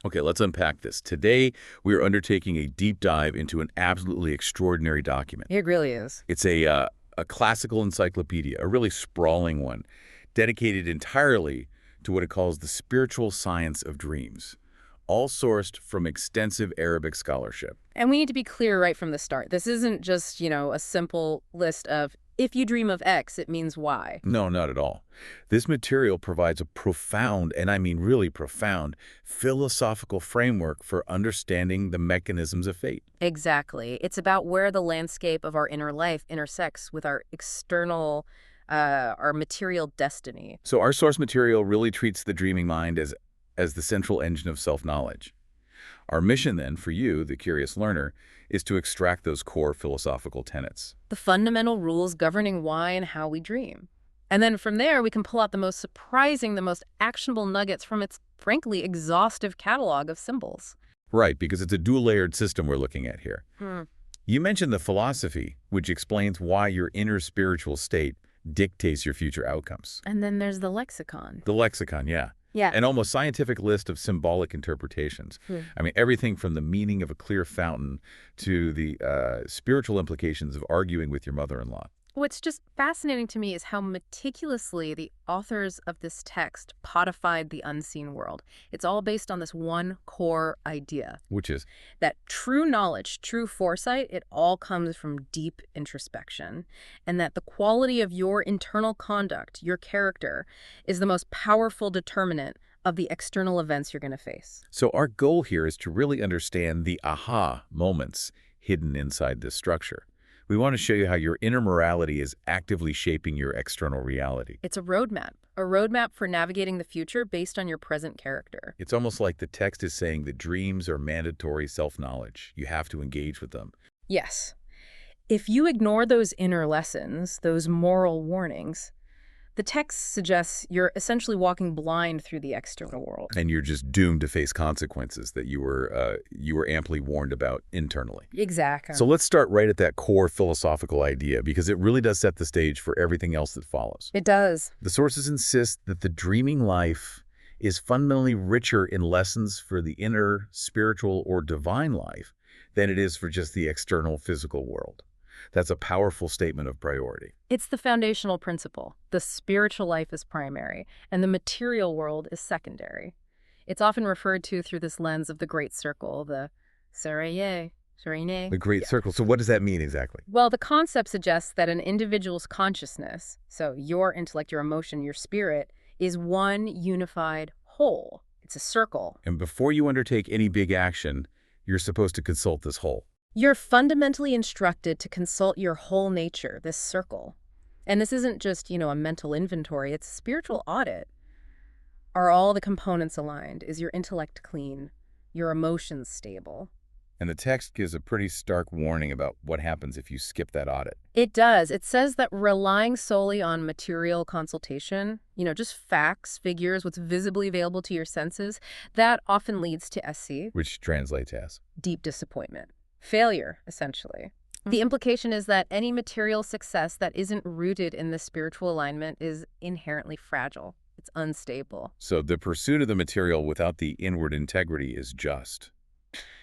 Okay, let's unpack this. Today, we are undertaking a deep dive into an absolutely extraordinary document. It really is. It's a classical encyclopedia, a really sprawling one, dedicated entirely to what it calls the spiritual science of dreams, all sourced from extensive Arabic scholarship. And we need to be clear right from the start. This isn't just, a simple list of if you dream of X, it means Y. No, not at all. This material provides a profound, and I mean really profound, philosophical framework for understanding the mechanisms of fate. Exactly. It's about where the landscape of our inner life intersects with our external, our material destiny. So our source material really treats the dreaming mind as the central engine of self-knowledge. Our mission then, for you, the curious learner, is to extract those core philosophical tenets. The fundamental rules governing why and how we dream. And then from there, we can pull out the most surprising, the most actionable nuggets from its, frankly, exhaustive catalog of symbols. Right, because it's a dual-layered system we're looking at here. Hmm. You mentioned the philosophy, which explains why your inner spiritual state dictates your future outcomes. And then there's the lexicon. The lexicon, yeah. Yeah. An almost scientific list of symbolic interpretations. I mean, everything from the meaning of a clear fountain to the spiritual implications of arguing with your mother-in-law. What's just fascinating to me is how meticulously the authors of this text codified the unseen world. It's all based on this one core idea. Which is? That true knowledge, true foresight, it all comes from deep introspection. And that the quality of your internal conduct, your character, is the most powerful determinant of the external events you're going to face. So our goal here is to really understand the aha moments hidden inside this structure. We want to show you how your inner morality is actively shaping your external reality. It's a roadmap for navigating the future based on your present character. It's almost like the text is saying that dreams are mandatory self-knowledge. You have to engage with them. Yes. If you ignore those inner lessons, those moral warnings, the text suggests you're essentially walking blind through the external world. And you're just doomed to face consequences that you were amply warned about internally. Exactly. So let's start right at that core philosophical idea, because it really does set the stage for everything else that follows. It does. The sources insist that the dreaming life is fundamentally richer in lessons for the inner, spiritual, or divine life than it is for just the external physical world. That's a powerful statement of priority. It's the foundational principle. The spiritual life is primary, and the material world is secondary. It's often referred to through this lens of the Great Circle, the Sereye. The Great Circle. So what does that mean exactly? Well, the concept suggests that an individual's consciousness, so your intellect, your emotion, your spirit, is one unified whole. It's a circle. And before you undertake any big action, you're supposed to consult this whole. You're fundamentally instructed to consult your whole nature, this circle. And this isn't just, a mental inventory, it's a spiritual audit. Are all the components aligned? Is your intellect clean? Your emotions stable? And the text gives a pretty stark warning about what happens if you skip that audit. It does. It says that relying solely on material consultation, just facts, figures, what's visibly available to your senses, that often leads to SC. Which translates as? Deep disappointment. Failure, essentially. The implication is that any material success that isn't rooted in the spiritual alignment is inherently fragile. It's unstable. So the pursuit of the material without the inward integrity is just.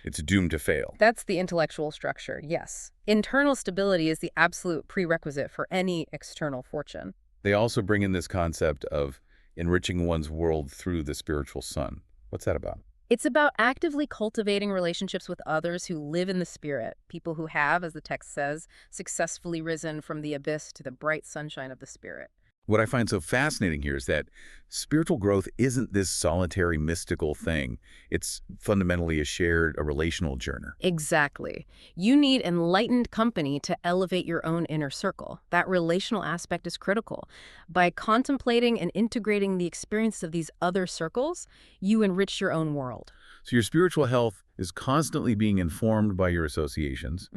It's doomed to fail. That's the intellectual structure, yes. Internal stability is the absolute prerequisite for any external fortune. They also bring in this concept of enriching one's world through the spiritual sun. What's that about? It's about actively cultivating relationships with others who live in the spirit, people who have, as the text says, successfully risen from the abyss to the bright sunshine of the spirit. What I find so fascinating here is that spiritual growth isn't this solitary mystical thing. It's fundamentally a relational journey. Exactly. You need enlightened company to elevate your own inner circle. That relational aspect is critical. By contemplating and integrating the experience of these other circles, you enrich your own world. So your spiritual health is constantly being informed by your associations,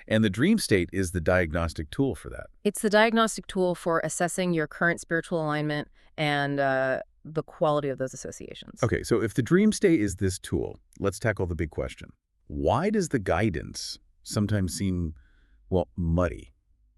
and the dream state is the diagnostic tool for that. It's the diagnostic tool for assessing your current spiritual alignment and the quality of those associations. Okay, so if the dream state is this tool, let's tackle the big question. Why does the guidance sometimes seem, muddy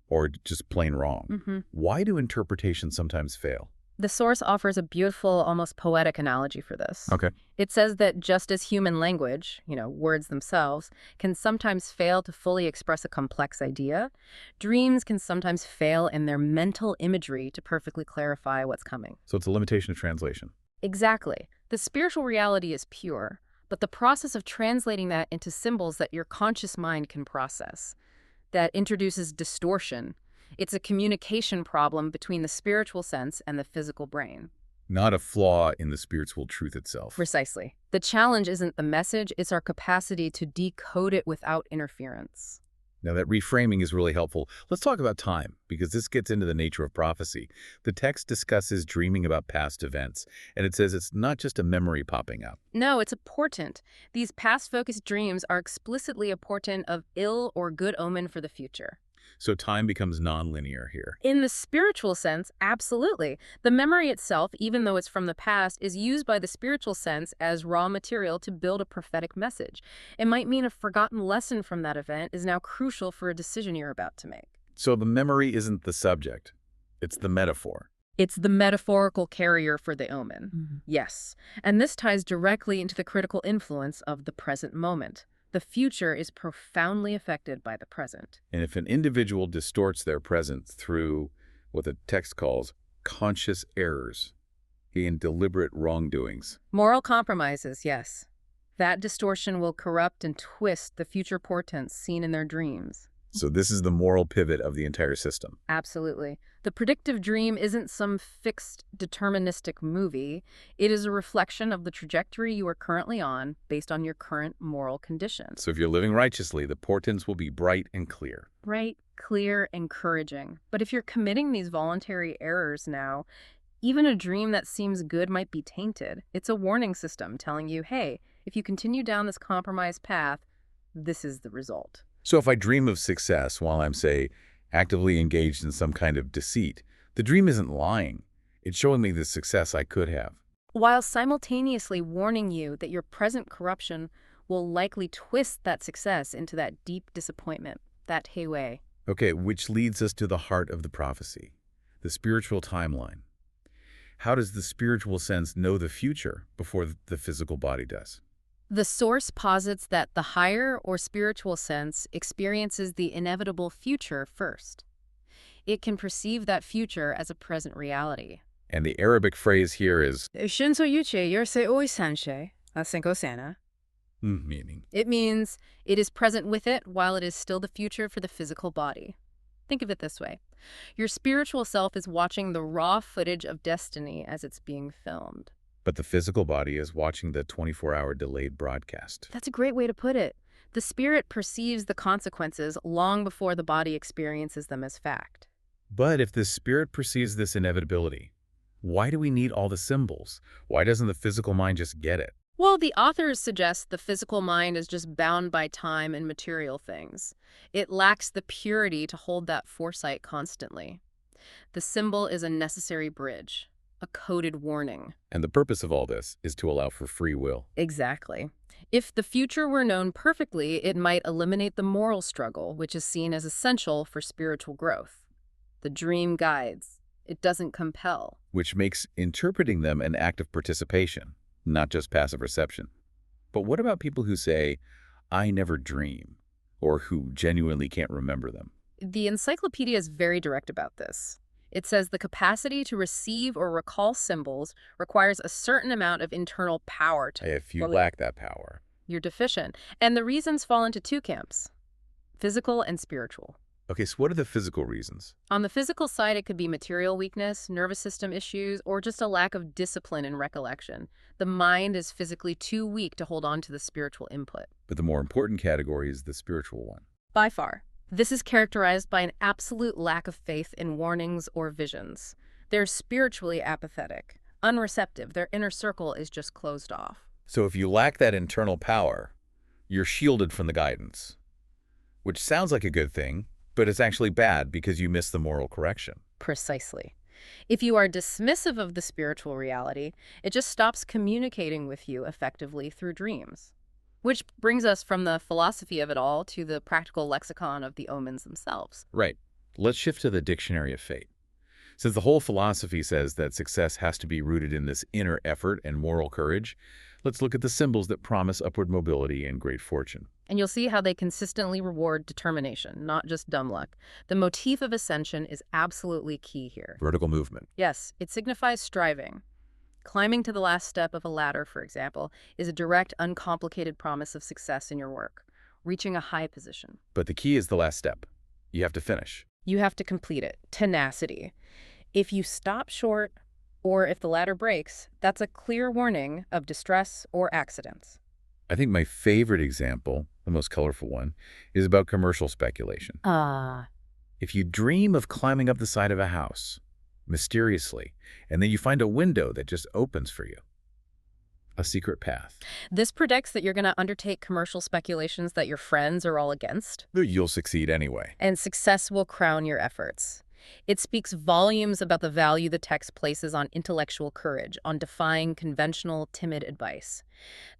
or just plain wrong? Why do interpretations sometimes fail? The source offers a beautiful, almost poetic analogy for this. Okay. It says that just as human language, words themselves, can sometimes fail to fully express a complex idea, dreams can sometimes fail in their mental imagery to perfectly clarify what's coming. So it's a limitation of translation. Exactly. The spiritual reality is pure, but the process of translating that into symbols that your conscious mind can process, that introduces distortion. It's a communication problem between the spiritual sense and the physical brain. Not a flaw in the spiritual truth itself. Precisely. The challenge isn't the message, it's our capacity to decode it without interference. Now, that reframing is really helpful. Let's talk about time, because this gets into the nature of prophecy. The text discusses dreaming about past events, and it says it's not just a memory popping up. No, it's a portent. These past-focused dreams are explicitly a portent of ill or good omen for the future. So time becomes nonlinear here. In the spiritual sense, absolutely. The memory itself, even though it's from the past, is used by the spiritual sense as raw material to build a prophetic message. It might mean a forgotten lesson from that event is now crucial for a decision you're about to make. So the memory isn't the subject. It's the metaphor. It's the metaphorical carrier for the omen. Yes. And this ties directly into the critical influence of the present moment. The future is profoundly affected by the present. And if an individual distorts their present through what the text calls conscious errors and deliberate wrongdoings. Moral compromises, yes. That distortion will corrupt and twist the future portents seen in their dreams. So this is the moral pivot of the entire system. Absolutely. The predictive dream isn't some fixed, deterministic movie. It is a reflection of the trajectory you are currently on based on your current moral conditions. So if you're living righteously, the portents will be bright and clear. Bright, clear, encouraging. But if you're committing these voluntary errors now, even a dream that seems good might be tainted. It's a warning system telling you, hey, if you continue down this compromised path, this is the result. So if I dream of success while I'm, say, actively engaged in some kind of deceit, the dream isn't lying. It's showing me the success I could have. While simultaneously warning you that your present corruption will likely twist that success into that deep disappointment, that heiwei. Okay, which leads us to the heart of the prophecy, the spiritual timeline. How does the spiritual sense know the future before the physical body does? The source posits that the higher or spiritual sense experiences the inevitable future first. It can perceive that future as a present reality. And the Arabic phrase here is meaning. It means it is present with it while it is still the future for the physical body. Think of it this way. Your spiritual self is watching the raw footage of destiny as it's being filmed. But the physical body is watching the 24-hour delayed broadcast. That's a great way to put it. The spirit perceives the consequences long before the body experiences them as fact. But if the spirit perceives this inevitability, why do we need all the symbols? Why doesn't the physical mind just get it? Well, the authors suggest the physical mind is just bound by time and material things. It lacks the purity to hold that foresight constantly. The symbol is a necessary bridge, a coded warning. And the purpose of all this is to allow for free will. Exactly. If the future were known perfectly, it might eliminate the moral struggle, which is seen as essential for spiritual growth. The dream guides. It doesn't compel. Which makes interpreting them an act of participation, not just passive reception. But what about people who say, I never dream, or who genuinely can't remember them? The Encyclopedia is very direct about this. It says the capacity to receive or recall symbols requires a certain amount of internal power. If you lack that power, you're deficient. And the reasons fall into two camps, physical and spiritual. Okay, so what are the physical reasons? On the physical side, it could be material weakness, nervous system issues, or just a lack of discipline and recollection. The mind is physically too weak to hold on to the spiritual input. But the more important category is the spiritual one. By far. This is characterized by an absolute lack of faith in warnings or visions. They're spiritually apathetic, unreceptive. Their inner circle is just closed off. So if you lack that internal power, you're shielded from the guidance, which sounds like a good thing, but it's actually bad because you miss the moral correction. Precisely. If you are dismissive of the spiritual reality, it just stops communicating with you effectively through dreams. Which brings us from the philosophy of it all to the practical lexicon of the omens themselves. Right. Let's shift to the Dictionary of Fate. Since the whole philosophy says that success has to be rooted in this inner effort and moral courage, let's look at the symbols that promise upward mobility and great fortune. And you'll see how they consistently reward determination, not just dumb luck. The motif of ascension is absolutely key here. Vertical movement. Yes, it signifies striving. Climbing to the last step of a ladder, for example, is a direct, uncomplicated promise of success in your work, reaching a high position. But the key is the last step. You have to finish. You have to complete it. Tenacity. If you stop short, or if the ladder breaks, that's a clear warning of distress or accidents. I think my favorite example, the most colorful one, is about commercial speculation. If you dream of climbing up the side of a house, mysteriously, and then you find a window that just opens for you, a secret path, This predicts that you're going to undertake commercial speculations that your friends are all against, you'll succeed anyway. and success will crown your efforts. It speaks volumes about the value the text places on intellectual courage, on defying conventional, timid advice.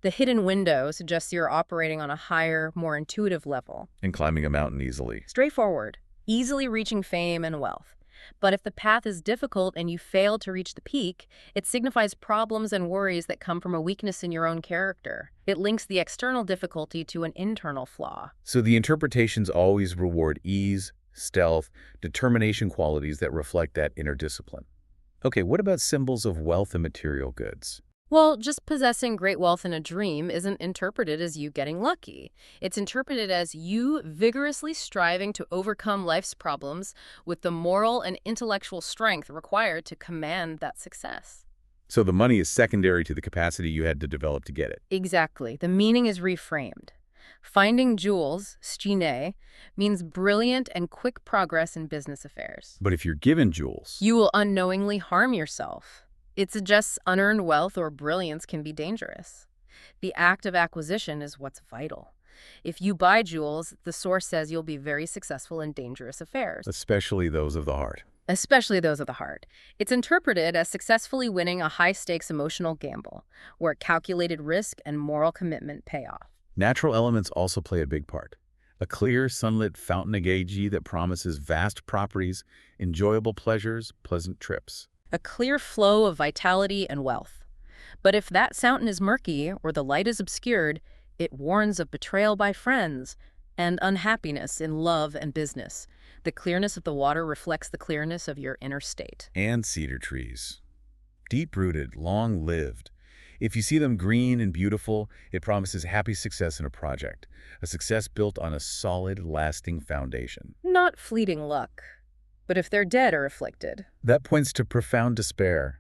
The hidden window suggests you're operating on a higher, more intuitive level. And climbing a mountain easily. Straightforward, easily reaching fame and wealth. But if the path is difficult and you fail to reach the peak, it signifies problems and worries that come from a weakness in your own character. It links the external difficulty to an internal flaw. So the interpretations always reward ease, stealth, determination qualities that reflect that inner discipline. Okay, what about symbols of wealth and material goods? Well, just possessing great wealth in a dream isn't interpreted as you getting lucky. It's interpreted as you vigorously striving to overcome life's problems with the moral and intellectual strength required to command that success. So the money is secondary to the capacity you had to develop to get it. Exactly. The meaning is reframed. Finding jewels, stine, means brilliant and quick progress in business affairs. But if you're given jewels, You will unknowingly harm yourself. It suggests unearned wealth or brilliance can be dangerous. The act of acquisition is what's vital. If you buy jewels, the source says you'll be very successful in dangerous affairs, especially those of the heart. especially those of the heart. It's interpreted as successfully winning a high-stakes emotional gamble, where calculated risk and moral commitment pay off. Natural elements also play a big part. A clear, sunlit fountain engagee that promises vast properties, enjoyable pleasures, pleasant trips. A clear flow of vitality and wealth. But if that fountain is murky or the light is obscured, it warns of betrayal by friends and unhappiness in love and business. The clearness of the water reflects the clearness of your inner state. And cedar trees. Deep-rooted, long-lived. If you see them green and beautiful, it promises happy success in a project, a success built on a solid, lasting foundation. Not fleeting luck. But if they're dead or afflicted, That points to profound despair.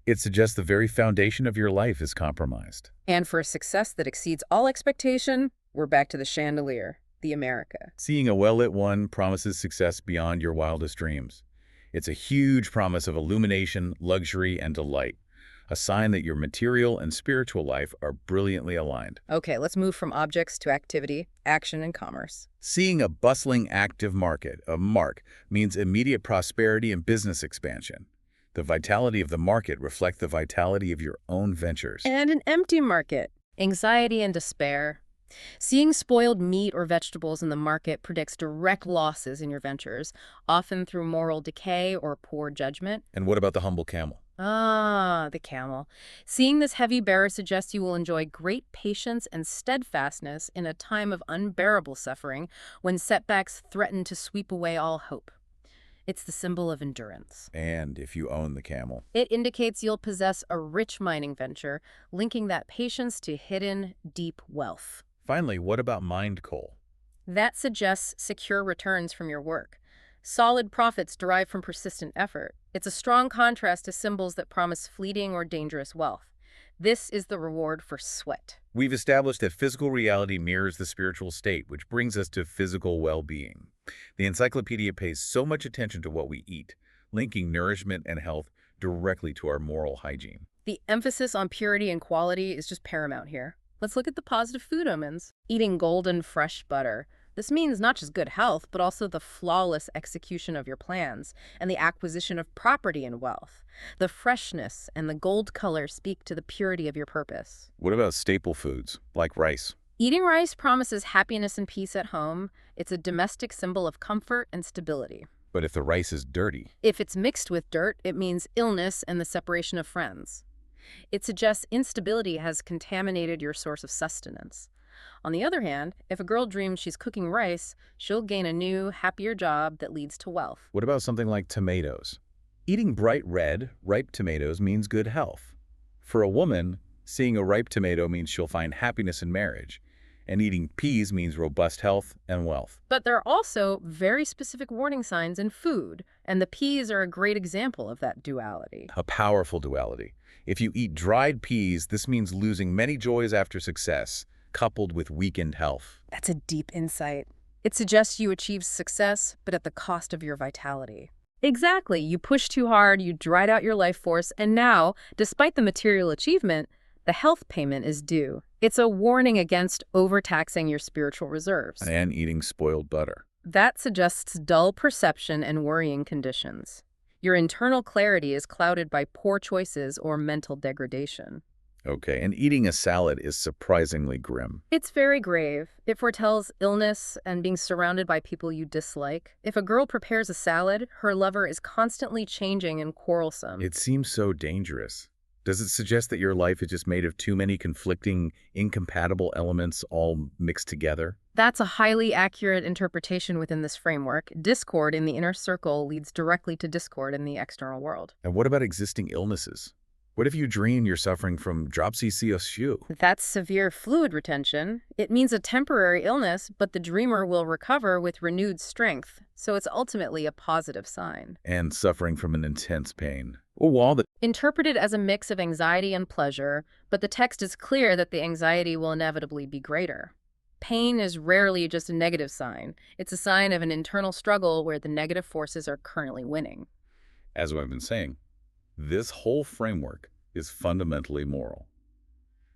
It suggests the very foundation of your life is compromised. and for a success that exceeds all expectation, we're back to the chandelier, the America. Seeing a well-lit one promises success beyond your wildest dreams. It's a huge promise of illumination, luxury, and delight, a sign that your material and spiritual life are brilliantly aligned. Okay, let's move from objects to activity, action, and commerce. Seeing a bustling, active market, a mark, means immediate prosperity and business expansion. The vitality of the market reflects the vitality of your own ventures. And an empty market, anxiety and despair. Seeing spoiled meat or vegetables in the market predicts direct losses in your ventures, often through moral decay or poor judgment. And what about the humble camel? Ah, the camel. Seeing this heavy bearer suggests you will enjoy great patience and steadfastness in a time of unbearable suffering when setbacks threaten to sweep away all hope. It's the symbol of endurance. And if you own the camel. It indicates you'll possess a rich mining venture, linking that patience to hidden, deep wealth. Finally, what about mind coal? That suggests secure returns from your work. Solid profits derived from persistent effort. It's a strong contrast to symbols that promise fleeting or dangerous wealth. This is the reward for sweat. We've established that physical reality mirrors the spiritual state, which brings us to physical well-being. The Encyclopedia pays so much attention to what we eat, linking nourishment and health directly to our moral hygiene. The emphasis on purity and quality is just paramount here. Let's look at the positive food omens. Eating golden, fresh butter. This means not just good health, but also the flawless execution of your plans and the acquisition of property and wealth. The freshness and the gold color speak to the purity of your purpose. What about staple foods, like rice? Eating rice promises happiness and peace at home. It's a domestic symbol of comfort and stability. But if the rice is dirty, If it's mixed with dirt, it means illness and the separation of friends. It suggests instability has contaminated your source of sustenance. On the other hand, if a girl dreams she's cooking rice, she'll gain a new, happier job that leads to wealth. what about something like tomatoes? Eating bright red, ripe tomatoes means good health. For a woman, seeing a ripe tomato means she'll find happiness in marriage, and eating peas means robust health and wealth. But there are also very specific warning signs in food, and the peas are a great example of that duality. A powerful duality. If you eat dried peas, this means losing many joys after success, coupled with weakened health. That's a deep insight. It suggests you achieve success, but at the cost of your vitality. Exactly. You pushed too hard, you dried out your life force, and now, despite the material achievement, the health payment is due. It's a warning against overtaxing your spiritual reserves. And eating spoiled butter. That suggests dull perception and worrying conditions. Your internal clarity is clouded by poor choices or mental degradation. Okay, and eating a salad is surprisingly grim. It's very grave. It foretells illness and being surrounded by people you dislike. If a girl prepares a salad, her lover is constantly changing and quarrelsome. It seems so dangerous. Does it suggest that your life is just made of too many conflicting, incompatible elements all mixed together? That's a highly accurate interpretation within this framework. Discord in the inner circle leads directly to discord in the external world. And what about existing illnesses? What if you dream you're suffering from dropsy. That's severe fluid retention. It means a temporary illness, but the dreamer will recover with renewed strength, so it's ultimately a positive sign. And suffering from an intense pain. A wall that Interpreted as a mix of anxiety and pleasure, but the text is clear that the anxiety will inevitably be greater. Pain is rarely just a negative sign. It's a sign of an internal struggle where the negative forces are currently winning. as I've been saying, this whole framework is fundamentally moral.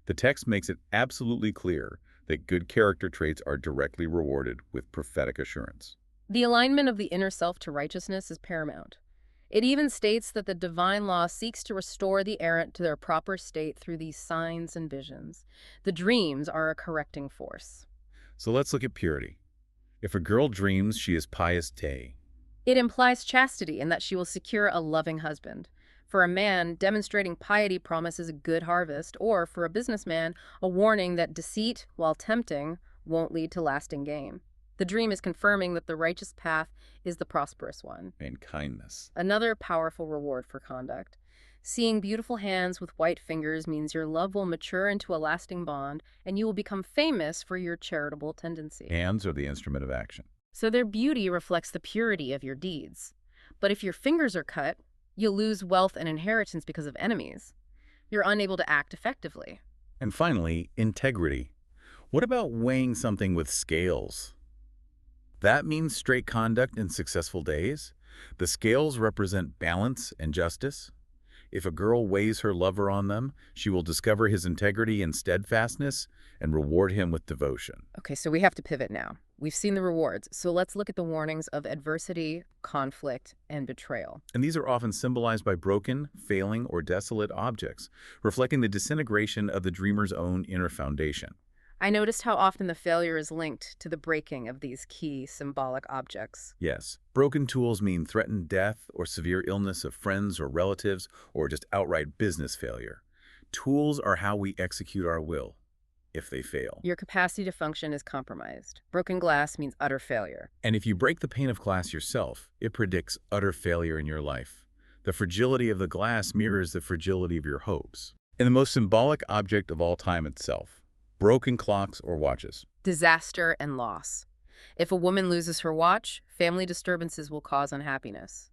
The text makes it absolutely clear that good character traits are directly rewarded with prophetic assurance. The alignment of the inner self to righteousness is paramount. It even states that the divine law seeks to restore the errant to their proper state through these signs and visions. The dreams are a correcting force. So let's look at purity. If a girl dreams she is pious day, It implies chastity and that she will secure a loving husband. For a man, demonstrating piety promises a good harvest, or for a businessman, a warning that deceit, while tempting, won't lead to lasting gain. The dream is confirming that the righteous path is the prosperous one. and kindness. Another powerful reward for conduct. Seeing beautiful hands with white fingers means your love will mature into a lasting bond, and you will become famous for your charitable tendency. Hands are the instrument of action. So their beauty reflects the purity of your deeds. But if your fingers are cut, you'll lose wealth and inheritance because of enemies. You're unable to act effectively. And finally, integrity. What about weighing something with scales? That means straight conduct in successful days. The scales represent balance and justice. If a girl weighs her lover on them, she will discover his integrity and steadfastness and reward him with devotion. Okay, so we have to pivot now. We've seen the rewards, so let's look at the warnings of adversity, conflict, and betrayal. And these are often symbolized by broken, failing, or desolate objects, reflecting the disintegration of the dreamer's own inner foundation. I noticed how often the failure is linked to the breaking of these key symbolic objects. Yes, broken tools mean threatened death or severe illness of friends or relatives, or just outright business failure. Tools are how we execute our will, if they fail. Your capacity to function is compromised. Broken glass means utter failure. And if you break the pane of glass yourself, it predicts utter failure in your life. The fragility of the glass mirrors the fragility of your hopes. And the most symbolic object of all time itself, broken clocks or watches. Disaster and loss. If a woman loses her watch, family disturbances will cause unhappiness.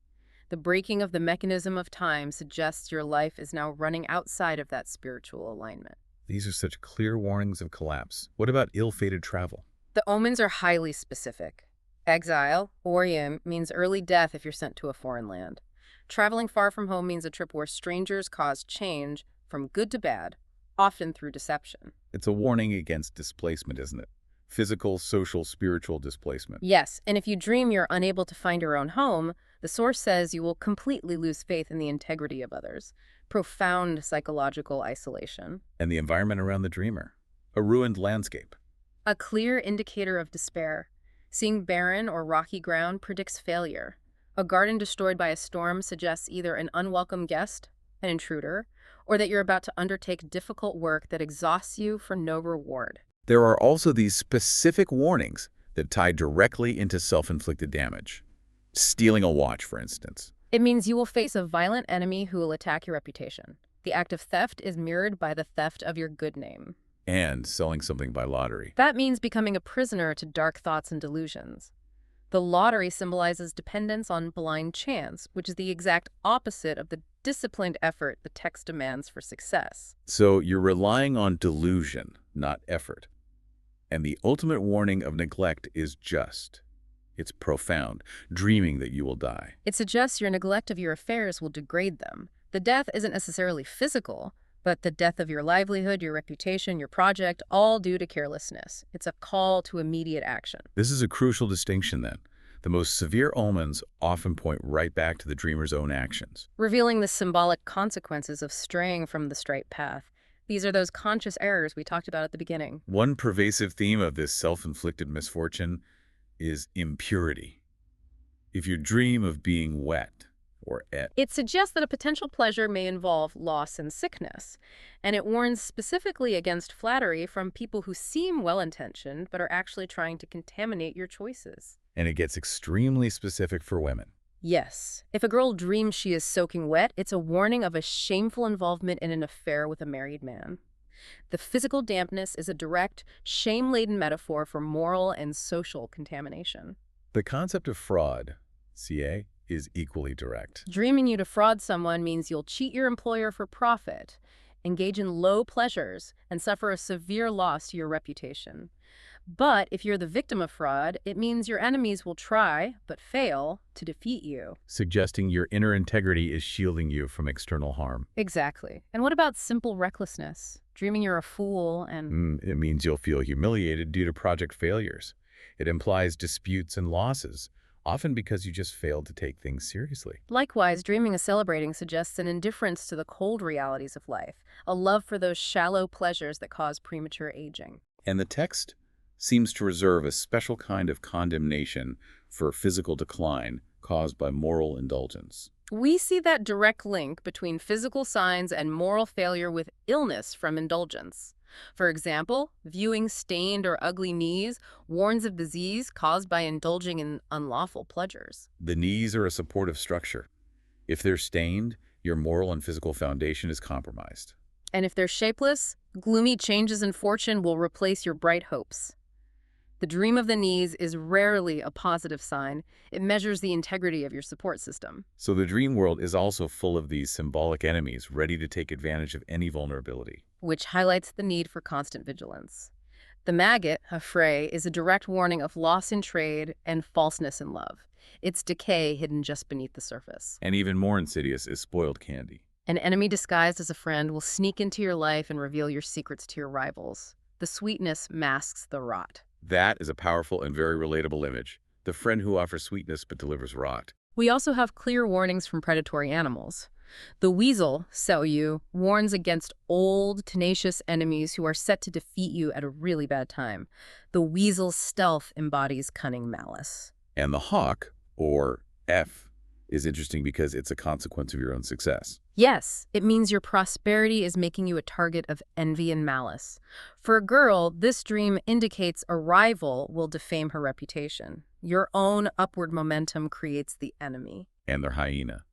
The breaking of the mechanism of time suggests your life is now running outside of that spiritual alignment. These are such clear warnings of collapse. What about ill-fated travel? The omens are highly specific. Exile, Oriem, means early death if you're sent to a foreign land. Traveling far from home means a trip where strangers cause change from good to bad, often through deception. It's a warning against displacement, isn't it? Physical, social, spiritual displacement. Yes, and if you dream you're unable to find your own home, the source says you will completely lose faith in the integrity of others. Profound psychological isolation. And the environment around the dreamer. A ruined landscape. A clear indicator of despair. Seeing barren or rocky ground predicts failure. A garden destroyed by a storm suggests either an unwelcome guest, an intruder, or that you're about to undertake difficult work that exhausts you for no reward. There are also these specific warnings that tie directly into self-inflicted damage. Stealing a watch, for instance. It means you will face a violent enemy who will attack your reputation. The act of theft is mirrored by the theft of your good name. And selling something by lottery. That means becoming a prisoner to dark thoughts and delusions. The lottery symbolizes dependence on blind chance, which is the exact opposite of the disciplined effort the text demands for success. So you're relying on delusion, not effort. And the ultimate warning of neglect is just. It's profound, dreaming that you will die. It suggests your neglect of your affairs will degrade them. The death isn't necessarily physical, but the death of your livelihood, your reputation, your project, all due to carelessness. It's a call to immediate action. This is a crucial distinction then. The most severe omens often point right back to the dreamer's own actions. Revealing the symbolic consequences of straying from the straight path. These are those conscious errors we talked about at the beginning. One pervasive theme of this self-inflicted misfortune is impurity. If you dream of being wet or et, It suggests that a potential pleasure may involve loss and sickness, and it warns specifically against flattery from people who seem well-intentioned but are actually trying to contaminate your choices. and it gets extremely specific for women. Yes, if a girl dreams she is soaking wet, it's a warning of a shameful involvement in an affair with a married man. The physical dampness is a direct, shame-laden metaphor for moral and social contamination. The concept of fraud, CA, is equally direct. Dreaming you to fraud someone means you'll cheat your employer for profit, engage in low pleasures, and suffer a severe loss to your reputation. But if you're the victim of fraud, it means your enemies will try, but fail, to defeat you. Suggesting your inner integrity is shielding you from external harm. Exactly. And what about simple recklessness? Dreaming you're a fool and... It means you'll feel humiliated due to project failures. It implies disputes and losses, often because you just failed to take things seriously. Likewise, dreaming of celebrating suggests an indifference to the cold realities of life, a love for those shallow pleasures that cause premature aging. And the text seems to reserve a special kind of condemnation for physical decline caused by moral indulgence. We see that direct link between physical signs and moral failure with illness from indulgence. For example, viewing stained or ugly knees warns of disease caused by indulging in unlawful pleasures. The knees are a supportive structure. If they're stained, your moral and physical foundation is compromised. And if they're shapeless, gloomy changes in fortune will replace your bright hopes. The dream of the knees is rarely a positive sign. It measures the integrity of your support system. So the dream world is also full of these symbolic enemies ready to take advantage of any vulnerability. Which highlights the need for constant vigilance. The maggot, a fray, is a direct warning of loss in trade and falseness in love. Its decay hidden just beneath the surface. And even more insidious is spoiled candy. An enemy disguised as a friend will sneak into your life and reveal your secrets to your rivals. The sweetness masks the rot. That is a powerful and very relatable image. The friend who offers sweetness but delivers rot. We also have clear warnings from predatory animals. The weasel, Yu, warns against old, tenacious enemies who are set to defeat you at a really bad time. The weasel's stealth embodies cunning malice. And the hawk, or F, is interesting because it's a consequence of your own success. Yes, it means your prosperity is making you a target of envy and malice. For a girl, this dream indicates a rival will defame her reputation. Your own upward momentum creates the enemy. And their hyena.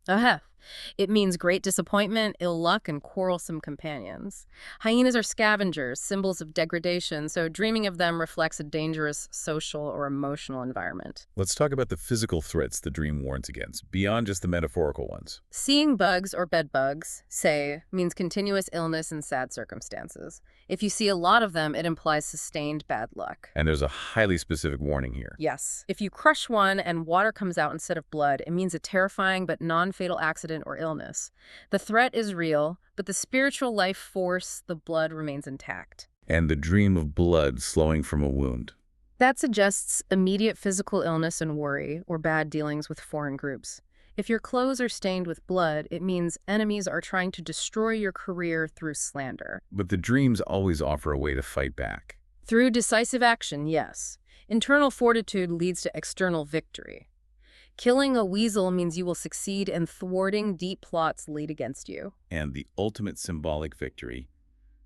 It means great disappointment, ill luck, and quarrelsome companions. Hyenas are scavengers, symbols of degradation, so dreaming of them reflects a dangerous social or emotional environment. Let's talk about the physical threats the dream warns against, beyond just the metaphorical ones. Seeing bugs or bed bugs, say, means continuous illness and sad circumstances. If you see a lot of them, it implies sustained bad luck. And there's a highly specific warning here. Yes. If you crush one and water comes out instead of blood, it means a terrifying but non-fatal accident or illness. The threat is real, but the spiritual life force, the blood, remains intact. And the dream of blood flowing from a wound. That suggests immediate physical illness and worry, or bad dealings with foreign groups. If your clothes are stained with blood, it means enemies are trying to destroy your career through slander. But the dreams always offer a way to fight back. Through decisive action, yes. Internal fortitude leads to external victory. Killing a weasel means you will succeed in thwarting deep plots laid against you. And the ultimate symbolic victory,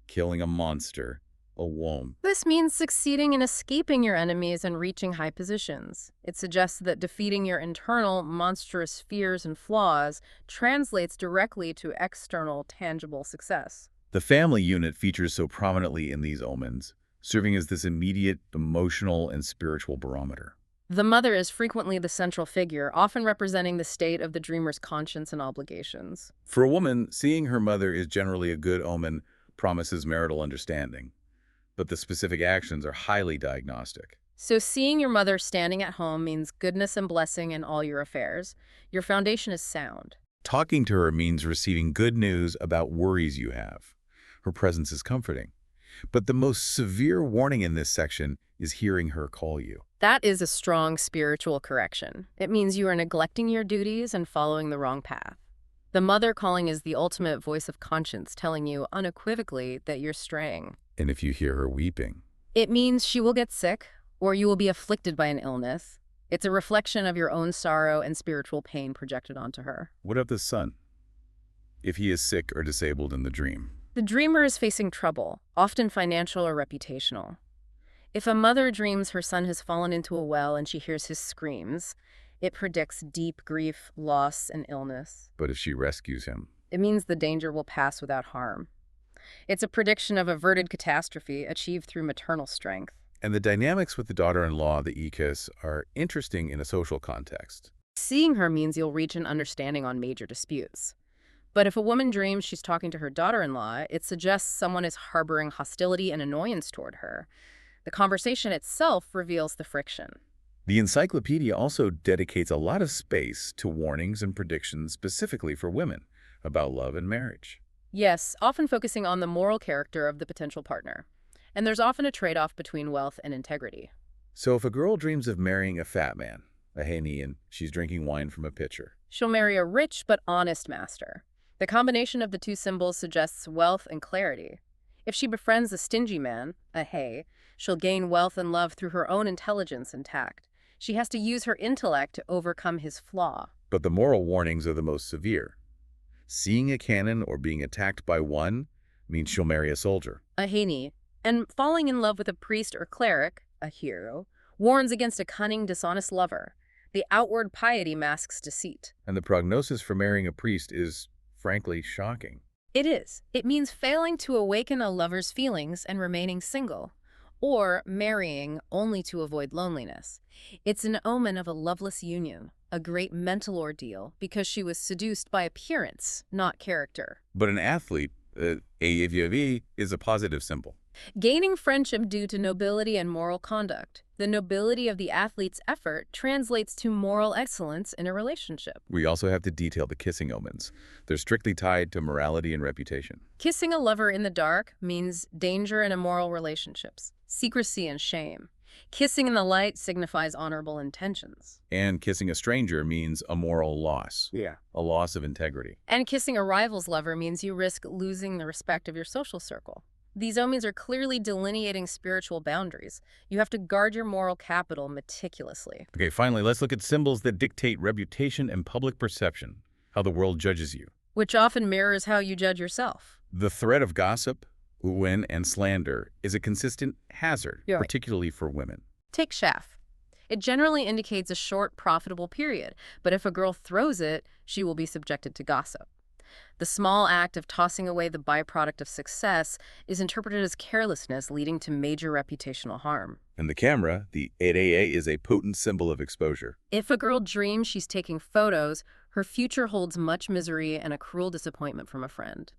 killing a monster, a womb. This means succeeding in escaping your enemies and reaching high positions. It suggests that defeating your internal, monstrous fears and flaws translates directly to external, tangible success. The family unit features so prominently in these omens, serving as this immediate emotional and spiritual barometer. The mother is frequently the central figure, often representing the state of the dreamer's conscience and obligations. For a woman, seeing her mother is generally a good omen, promises marital understanding. But the specific actions are highly diagnostic. So seeing your mother standing at home means goodness and blessing in all your affairs. Your foundation is sound. Talking to her means receiving good news about worries you have. Her presence is comforting. But the most severe warning in this section is hearing her call you. That is a strong spiritual correction. It means you are neglecting your duties and following the wrong path. The mother calling is the ultimate voice of conscience, telling you unequivocally that you're straying. And if you hear her weeping, It means she will get sick, or you will be afflicted by an illness. It's a reflection of your own sorrow and spiritual pain projected onto her. what of the son? If he is sick or disabled in the dream, The dreamer is facing trouble, often financial or reputational. If a mother dreams her son has fallen into a well and she hears his screams, it predicts deep grief, loss, and illness. but if she rescues him, It means the danger will pass without harm. It's a prediction of averted catastrophe achieved through maternal strength. and the dynamics with the daughter-in-law, the Ikis, are interesting in a social context. Seeing her means you'll reach an understanding on major disputes. But if a woman dreams she's talking to her daughter-in-law, it suggests someone is harboring hostility and annoyance toward her. The conversation itself reveals the friction. The Encyclopedia also dedicates a lot of space to warnings and predictions specifically for women about love and marriage. Yes, often focusing on the moral character of the potential partner. And there's often a trade-off between wealth and integrity. So if a girl dreams of marrying a fat man, a Haney, and she's drinking wine from a pitcher, She'll marry a rich but honest master. The combination of the two symbols suggests wealth and clarity. If she befriends a stingy man, a hay, she'll gain wealth and love through her own intelligence and tact. She has to use her intellect to overcome his flaw. but the moral warnings are the most severe. Seeing a cannon or being attacked by one means she'll marry a soldier. A Haney, and falling in love with a priest or cleric, a hero, warns against a cunning, dishonest lover. The outward piety masks deceit. And the prognosis for marrying a priest is, frankly, shocking. It is. It means failing to awaken a lover's feelings and remaining single, or marrying only to avoid loneliness. It's an omen of a loveless union, a great mental ordeal, because she was seduced by appearance, not character. But an athlete, AVV, is a positive symbol. Gaining friendship due to nobility and moral conduct. The nobility of the athlete's effort translates to moral excellence in a relationship. We also have to detail the kissing omens. They're strictly tied to morality and reputation. Kissing a lover in the dark means danger in immoral relationships, secrecy and shame. Kissing in the light signifies honorable intentions. And kissing a stranger means a moral loss. Yeah. A loss of integrity. And kissing a rival's lover means you risk losing the respect of your social circle. These omens are clearly delineating spiritual boundaries. You have to guard your moral capital meticulously. Okay, finally, let's look at symbols that dictate reputation and public perception, how the world judges you. Which often mirrors how you judge yourself. The threat of gossip, uwen, and slander is a consistent hazard, Yeah. particularly for women. Take chaff. It generally indicates a short, profitable period, but if a girl throws it, she will be subjected to gossip. The small act of tossing away the byproduct of success is interpreted as carelessness, leading to major reputational harm. And the camera, the 8AA, is a potent symbol of exposure. If a girl dreams she's taking photos, her future holds much misery and a cruel disappointment from a friend.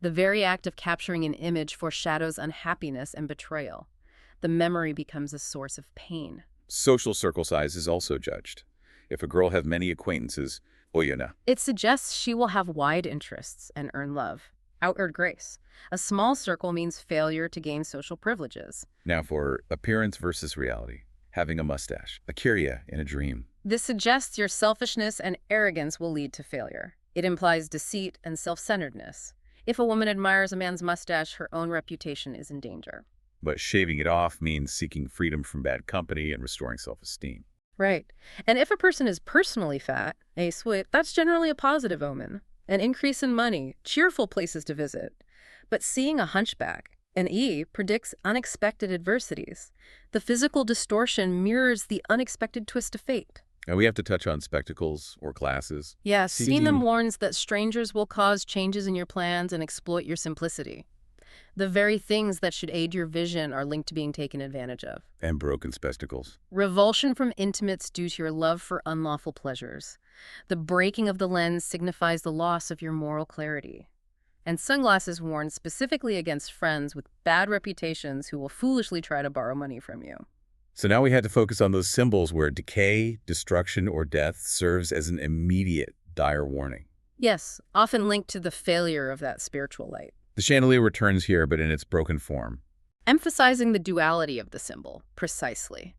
The very act of capturing an image foreshadows unhappiness and betrayal. The memory becomes a source of pain. Social circle size is also judged. If a girl has many acquaintances, oyana. It suggests she will have wide interests and earn love. Outward grace. A small circle means failure to gain social privileges. Now for appearance versus reality. Having a mustache, a curia in a dream. This suggests your selfishness and arrogance will lead to failure. It implies deceit and self-centeredness. If a woman admires a man's mustache, her own reputation is in danger. But shaving it off means seeking freedom from bad company and restoring self-esteem. Right. And if a person is personally fat, that's generally a positive omen. An increase in money, cheerful places to visit. But seeing a hunchback, an E, predicts unexpected adversities. The physical distortion mirrors the unexpected twist of fate. And we have to touch on spectacles or glasses. Yes, seeing them See, warns that strangers will cause changes in your plans and exploit your simplicity. The very things that should aid your vision are linked to being taken advantage of. and broken spectacles. Revulsion from intimates due to your love for unlawful pleasures. The breaking of the lens signifies the loss of your moral clarity. And sunglasses warn specifically against friends with bad reputations who will foolishly try to borrow money from you. So now we had to focus on those symbols where decay, destruction, or death serves as an immediate, dire warning. Yes, often linked to the failure of that spiritual light. The chandelier returns here, but in its broken form. Emphasizing the duality of the symbol, precisely.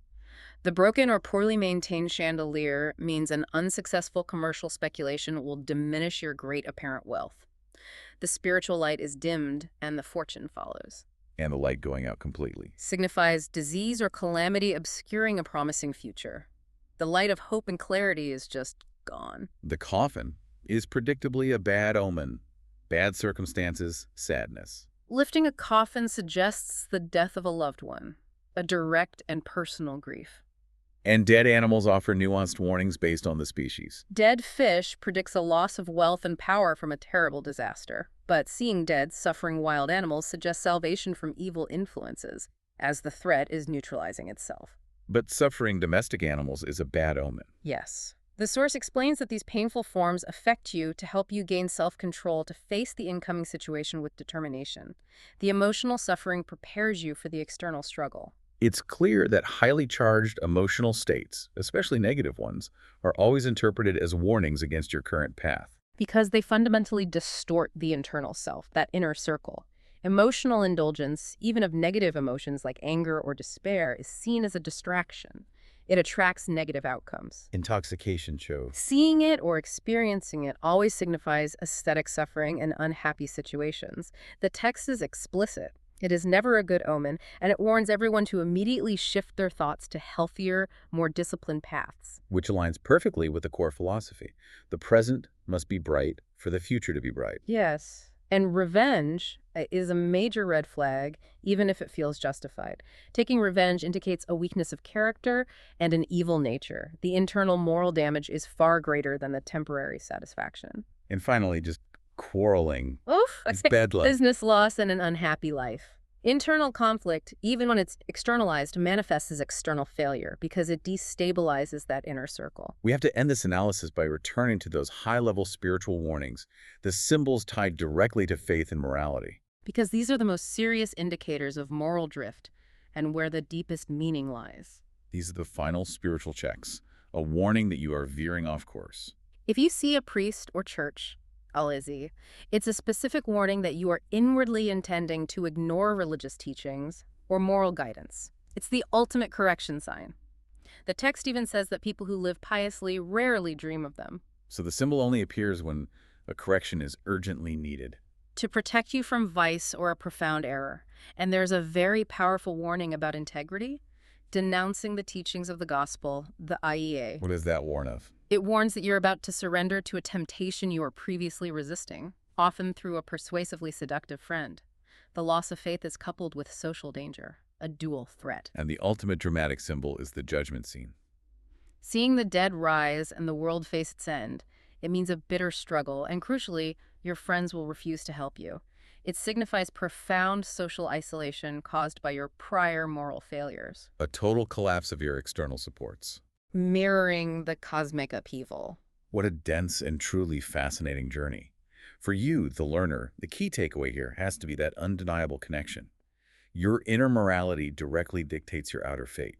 The broken or poorly maintained chandelier means an unsuccessful commercial speculation will diminish your great apparent wealth. The spiritual light is dimmed, and the fortune follows. And the light going out completely. Signifies disease or calamity obscuring a promising future. The light of hope and clarity is just gone. The coffin is predictably a bad omen. Bad circumstances, sadness. Lifting a coffin suggests the death of a loved one, a direct and personal grief. And dead animals offer nuanced warnings based on the species. Dead fish predicts a loss of wealth and power from a terrible disaster. But seeing dead, suffering wild animals suggests salvation from evil influences, as the threat is neutralizing itself. But suffering domestic animals is a bad omen. Yes. The source explains that these painful forms affect you to help you gain self-control to face the incoming situation with determination. The emotional suffering prepares you for the external struggle. It's clear that highly charged emotional states, especially negative ones, are always interpreted as warnings against your current path. Because they fundamentally distort the internal self, that inner circle. Emotional indulgence, even of negative emotions like anger or despair, is seen as a distraction. It attracts negative outcomes. Intoxication shows. Seeing it or experiencing it always signifies aesthetic suffering and unhappy situations. The text is explicit. It is never a good omen, and it warns everyone to immediately shift their thoughts to healthier, more disciplined paths. Which aligns perfectly with the core philosophy. The present must be bright for the future to be bright. Yes. And revenge is a major red flag, even if it feels justified. Taking revenge indicates a weakness of character and an evil nature. The internal moral damage is far greater than the temporary satisfaction. And finally, just quarreling. Oof! It's bedlam. Business loss and an unhappy life. Internal conflict, even when it's externalized, manifests as external failure because it destabilizes that inner circle. We have to end this analysis by returning to those high-level spiritual warnings, the symbols tied directly to faith and morality. Because these are the most serious indicators of moral drift and where the deepest meaning lies. These are the final spiritual checks, a warning that you are veering off course. If you see a priest or church, Al-Izzi, it's a specific warning that you are inwardly intending to ignore religious teachings or moral guidance. It's the ultimate correction sign. The text even says that people who live piously rarely dream of them. So the symbol only appears when a correction is urgently needed. To protect you from vice or a profound error. And there's a very powerful warning about integrity, denouncing the teachings of the gospel, the IEA. What does that warn of? It warns that you're about to surrender to a temptation you were previously resisting, often through a persuasively seductive friend. The loss of faith is coupled with social danger, a dual threat. And the ultimate dramatic symbol is the judgment scene. Seeing the dead rise and the world face its end, it means a bitter struggle, and crucially, your friends will refuse to help you. It signifies profound social isolation caused by your prior moral failures. A total collapse of your external supports. Mirroring the cosmic upheaval. What a dense and truly fascinating journey. For you, the learner, the key takeaway here has to be that undeniable connection. Your inner morality directly dictates your outer fate.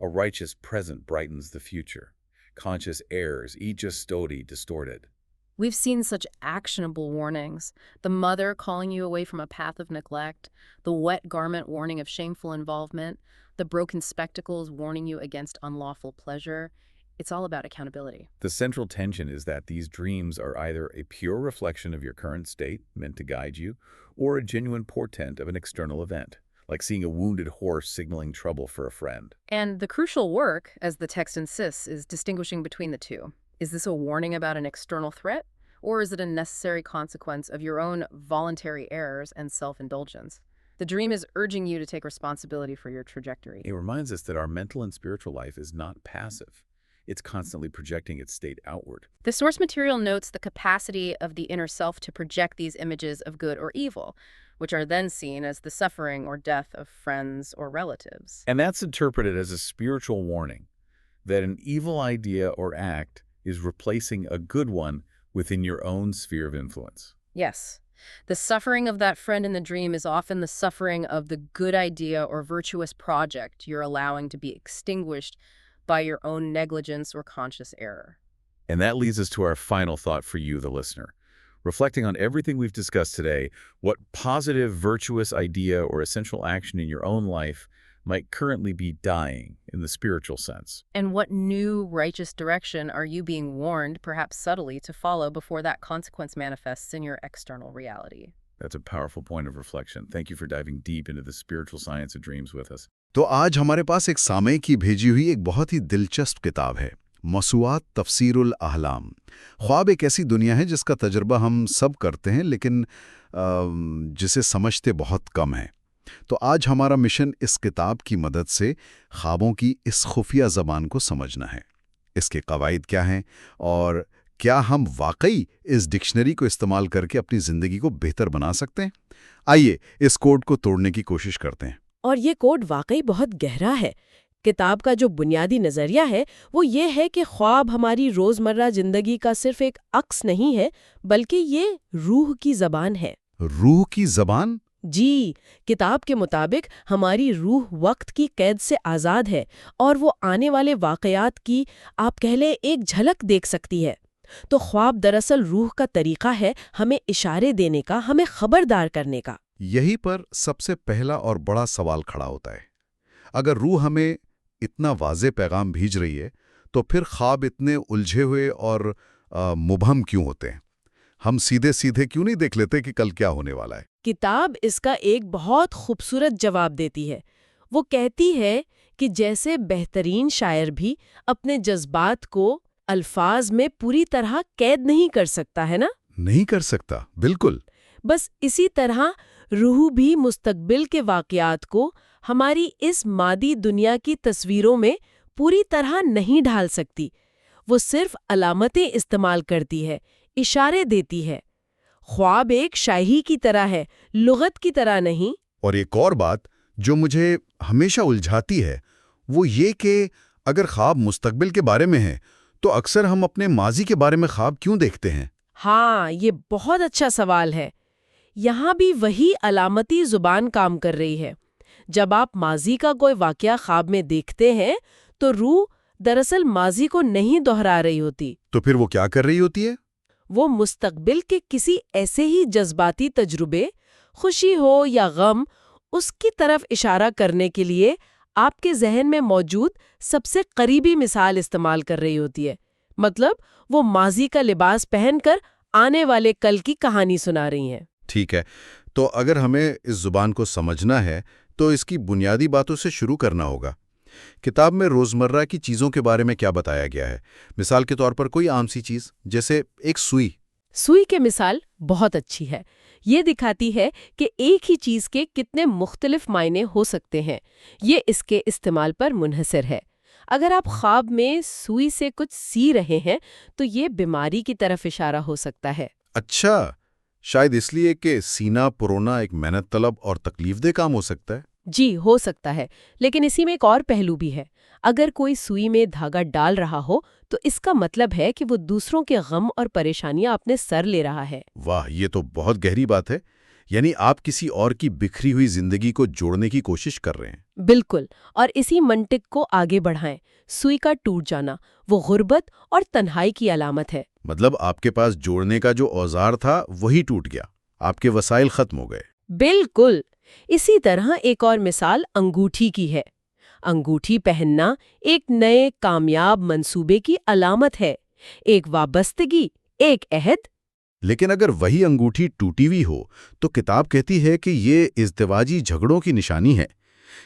A righteous present brightens the future. Conscious errors, aegis stodi, distorted. We've seen such actionable warnings. The mother calling you away from a path of neglect, the wet garment warning of shameful involvement, the broken spectacles warning you against unlawful pleasure. It's all about accountability. The central tension is that these dreams are either a pure reflection of your current state, meant to guide you, or a genuine portent of an external event, like seeing a wounded horse signaling trouble for a friend. And the crucial work, as the text insists, is distinguishing between the two. Is this a warning about an external threat, or is it a necessary consequence of your own voluntary errors and self-indulgence? The dream is urging you to take responsibility for your trajectory. It reminds us that our mental and spiritual life is not passive. It's constantly projecting its state outward. The source material notes the capacity of the inner self to project these images of good or evil, which are then seen as the suffering or death of friends or relatives. And that's interpreted as a spiritual warning that an evil idea or act is replacing a good one within your own sphere of influence. Yes. The suffering of that friend in the dream is often the suffering of the good idea or virtuous project you're allowing to be extinguished by your own negligence or conscious error. And that leads us to our final thought for you, the listener. Reflecting on everything we've discussed today, what positive, virtuous idea or essential action in your own life might currently be dying in the spiritual sense? And what new righteous direction are you being warned, perhaps subtly, to follow before that consequence manifests in your external reality? That's a powerful point of reflection. Thank you for diving deep into the spiritual science of dreams with us. तो आज हमारे पास एक सामयिक की भेजी हुई एक बहुत ही दिलचस्प किताब है, موسوعة تفسير الأحلام। ख्वाब एक ऐसी दुनिया है जिसका तजुर्बा हम सब करते हैं, लेकिन जिसे समझते बहुत कम है। तो आज हमारा मिशन इस किताब की मदद से ख्वाबों की इस खुफिया ज़बान को समझना है। इसके कवायद क्या हैं और क्या हम वाकई इस डिक्शनरी को इस्तेमाल करके अपनी ज़िंदगी को बेहतर बना सकते हैं? आइए इस कोड को तोड़ने की कोशिश करते हैं। और ये कोड वाकई बहुत गहरा है। किताब का जो बुनियादी नज़रिया है वो ये है कि ख्वाब हमारी रोज़मर्रा ज़िंदगी का सिर्फ एक अक्स नहीं है, बल्कि ये रूह की ज़बान है। रूह की ज़बान? जी, किताब के मुताबिक हमारी रूह वक्त की कैद से आज़ाद है और वो आने वाले वाक़यात की आप कह लें एक झलक देख सकती है। तो ख्वाब दरअसल रूह का तरीक़ा है हमें इशारे देने का, हमें खबरदार करने का। यहीं पर सबसे पहला और बड़ा सवाल खड़ा होता है। अगर रूह हमें इतना वाज़े पैगाम भेज रही है, तो फिर ख्वाब इतने उलझे हुए और मुबहम क्यों होते हैं? हम सीधे सीधे क्यों नहीं देख लेते कि कल क्या होने वाला है? किताब इसका एक बहुत खूबसूरत जवाब देती है। वो कहती है कि जैसे बेहतरीन शायर भी अपने जज्बात को अल्फाज में पूरी तरह कैद नहीं कर सकता है ना? नहीं कर सकता, बिल्कुल। बस इसी तरह रूह भी मुस्तकबिल के वाक़यात को हमारी इस मादी दुनिया की तस्वीरों में पूरी तरह नहीं ढाल सकती। वो सिर्फ अलामतें इस्तेमाल करती है, इशारे देती है। ख्वाब एक शाही की तरह है, लुगत की तरह नहीं। और एक और बात जो मुझे हमेशा उलझाती है वो ये कि अगर ख्वाब मुस्तकबिल के बारे में है तो अक्सर हम अपने माजी के बारे में ख्वाब क्यों देखते हैं? हाँ, ये बहुत अच्छा सवाल है। यहाँ भी वही अलामती ज़ुबान काम कर रही है। जब आप माजी का कोई वाक़या ख्वाब में देखते हैं तो रूह दरअसल माजी को नहीं दोहरा रही होती। तो फिर वो क्या कर रही होती है? वो मुस्तकबिल के किसी ऐसे ही जज्बाती तजुर्बे, खुशी हो या गम, उसकी तरफ इशारा करने के लिए आपके जहन में मौजूद सबसे करीबी मिसाल इस्तेमाल कर रही होती है। मतलब वो माजी का लिबास पहनकर आने वाले कल की कहानी सुना रही हैं। ठीक है, तो अगर हमें इस ज़ुबान को समझना है तो इसकी बुनियादी बातों से शुरू करना होगा। किताब में रोज़मर्रा की चीज़ों के बारे में क्या बताया गया है? मिसाल के तौर पर कोई आम सी चीज़, जैसे एक सुई। सुई की मिसाल बहुत अच्छी है। ये दिखाती है कि एक ही चीज़ के कितने मुख्तलिफ मायने हो सकते हैं। ये इसके इस्तेमाल पर मुनहसर है। अगर आप ख्वाब में सुई से कुछ सी रहे हैं तो ये बीमारी की तरफ इशारा हो सकता है। अच्छा, शायद इसलिए कि सीना पुरोना एक मेहनत तलब और तकलीफदेह काम हो सकता है। जी, हो सकता है, लेकिन इसी में एक और पहलू भी है। अगर कोई सुई में धागा डाल रहा हो तो इसका मतलब है कि वो दूसरों के गम और परेशानियां अपने सर ले रहा है। वाह, ये तो बहुत गहरी बात है। यानी आप किसी और की बिखरी हुई जिंदगी को जोड़ने की कोशिश कर रहे हैं। बिल्कुल, और इसी मंतिक को आगे बढ़ाएं। सुई का टूट जाना वो गुर्बत और तन्हाई की अलामत है। मतलब आपके पास जोड़ने का जो औजार था वही टूट गया, आपके वसाइल खत्म हो गए। बिल्कुल। इसी तरह एक और मिसाल अंगूठी की है। अंगूठी पहनना एक नए कामयाब मंसूबे की अलामत है, एक वाबस्तगी, एक अहद। لیکن اگر وہی انگوٹھی ٹوٹی ہوئی ہو تو کتاب کہتی ہے کہ یہ ازدواجی جھگڑوں کی نشانی ہے۔